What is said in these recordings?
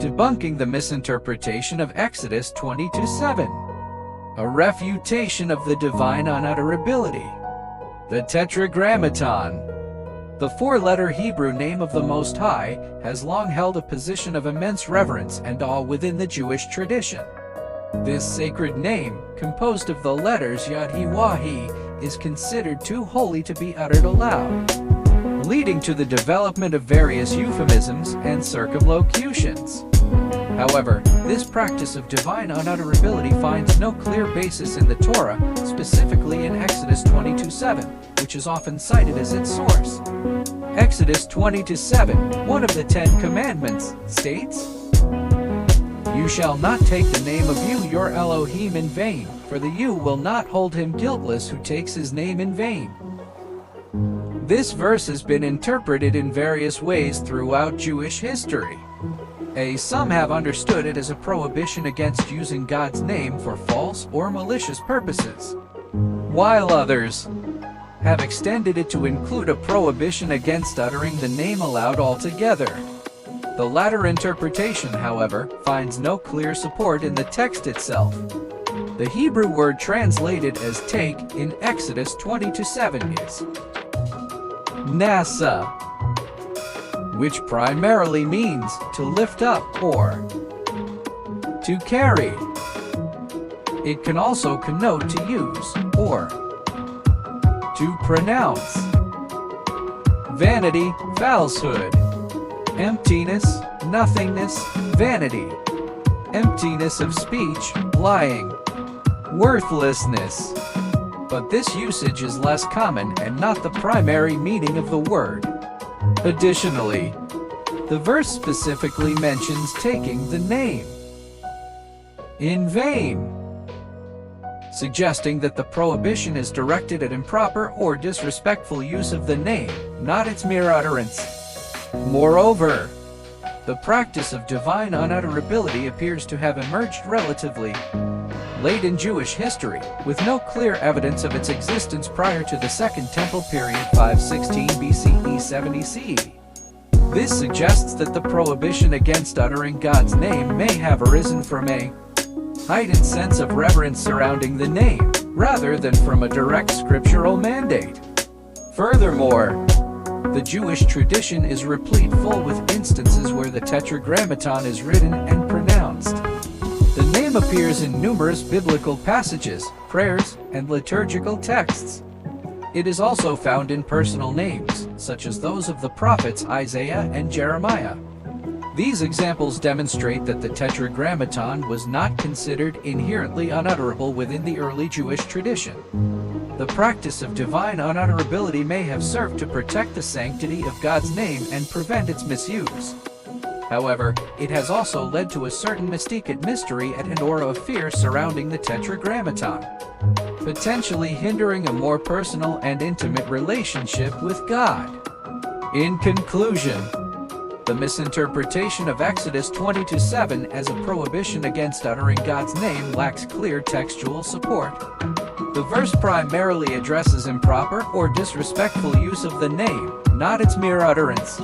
Debunking the misinterpretation of Exodus 22:7. A refutation of the divine unutterability. The Tetragrammaton. The four-letter Hebrew name of the Most High has long held a position of immense reverence and awe within the Jewish tradition. This sacred name, composed of the letters Yod-Heh-Wah-Heh, is considered too holy to be uttered aloud, leading to the development of various euphemisms and circumlocutions. However, this practice of divine unutterability finds no clear basis in the Torah, specifically in Exodus 22:7, which is often cited as its source. Exodus 22:7, one of the Ten Commandments, states, "You shall not take the name of you, your Elohim, in vain, for the you will not hold him guiltless who takes his name in vain." This verse has been interpreted in various ways throughout Jewish history. Some have understood it as a prohibition against using God's name for false or malicious purposes, while others have extended it to include a prohibition against uttering the name aloud altogether. The latter interpretation, however, finds no clear support in the text itself. The Hebrew word translated as take in Exodus 22:7 is nasa, which primarily means to lift up or to carry. It can also connote to use or to pronounce. Vanity, falsehood. Emptiness, nothingness, vanity. Emptiness of speech, lying. Worthlessness. But this usage is less common and not the primary meaning of the word. Additionally, the verse specifically mentions taking the name in vain, suggesting that the prohibition is directed at improper or disrespectful use of the name, not its mere utterance. Moreover, the practice of divine unutterability appears to have emerged relatively late in Jewish history, with no clear evidence of its existence prior to the Second Temple period 516 BCE 70 CE. This suggests that the prohibition against uttering God's name may have arisen from a heightened sense of reverence surrounding the name, rather than from a direct scriptural mandate. Furthermore, the Jewish tradition is replete full with instances where the Tetragrammaton is written and pronounced. The name appears in numerous biblical passages, prayers, and liturgical texts. It is also found in personal names, such as those of the prophets Isaiah and Jeremiah. These examples demonstrate that the Tetragrammaton was not considered inherently unutterable within the early Jewish tradition. The practice of divine unutterability may have served to protect the sanctity of God's name and prevent its misuse. However, it has also led to a certain mystique and mystery and an aura of fear surrounding the Tetragrammaton, potentially hindering a more personal and intimate relationship with God. In conclusion, the misinterpretation of Exodus 22:7 as a prohibition against uttering God's name lacks clear textual support. The verse primarily addresses improper or disrespectful use of the name, not its mere utterance.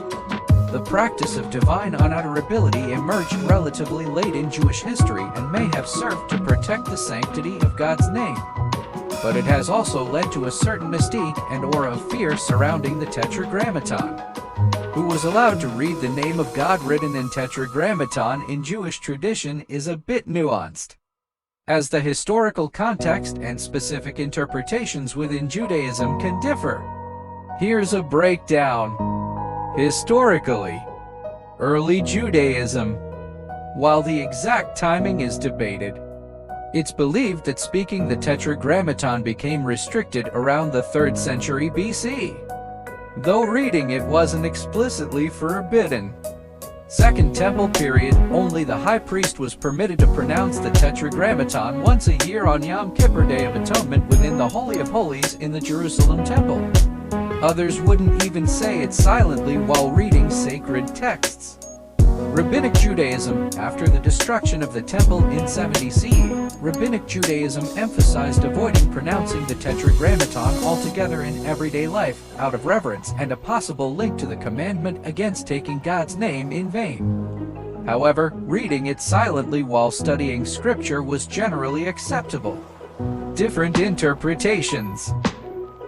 The practice of divine unutterability emerged relatively late in Jewish history and may have served to protect the sanctity of God's name. But it has also led to a certain mystique and aura of fear surrounding the Tetragrammaton. Who was allowed to read the name of God written in Tetragrammaton in Jewish tradition is a bit nuanced, as the historical context and specific interpretations within Judaism can differ. Here's a breakdown. Historically, early Judaism. While the exact timing is debated, it's believed that speaking the Tetragrammaton became restricted around the 3rd century BC, though reading it wasn't explicitly forbidden. Second Temple period, only the high priest was permitted to pronounce the Tetragrammaton once a year on Yom Kippur Day of Atonement within the Holy of Holies in the Jerusalem Temple. Others wouldn't even say it silently while reading sacred texts. Rabbinic Judaism. After the destruction of the Temple in 70 CE, Rabbinic Judaism emphasized avoiding pronouncing the Tetragrammaton altogether in everyday life, out of reverence and a possible link to the commandment against taking God's name in vain. However, reading it silently while studying scripture was generally acceptable. Different interpretations.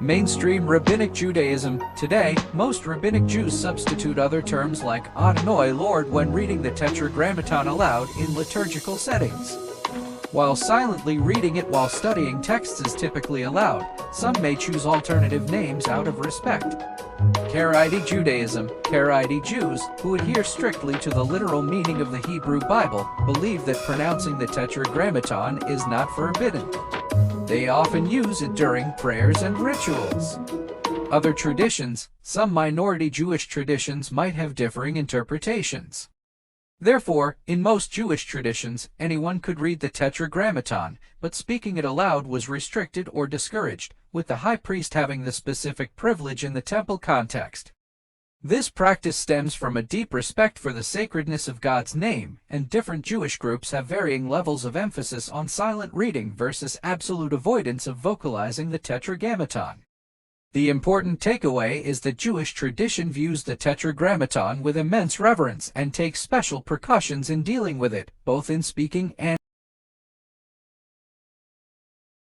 Mainstream Rabbinic Judaism. Today, most Rabbinic Jews substitute other terms like Adonai Lord when reading the Tetragrammaton aloud in liturgical settings. While silently reading it while studying texts is typically allowed, some may choose alternative names out of respect. Karaite Judaism. Karaite Jews, who adhere strictly to the literal meaning of the Hebrew Bible, believe that pronouncing the Tetragrammaton is not forbidden. They often use it during prayers and rituals. Other traditions. Some minority Jewish traditions might have differing interpretations. Therefore, in most Jewish traditions, anyone could read the Tetragrammaton, but speaking it aloud was restricted or discouraged, with the high priest having the specific privilege in the temple context. This practice stems from a deep respect for the sacredness of God's name, and different Jewish groups have varying levels of emphasis on silent reading versus absolute avoidance of vocalizing the Tetragrammaton. The important takeaway is that Jewish tradition views the Tetragrammaton with immense reverence and takes special precautions in dealing with it, both in speaking and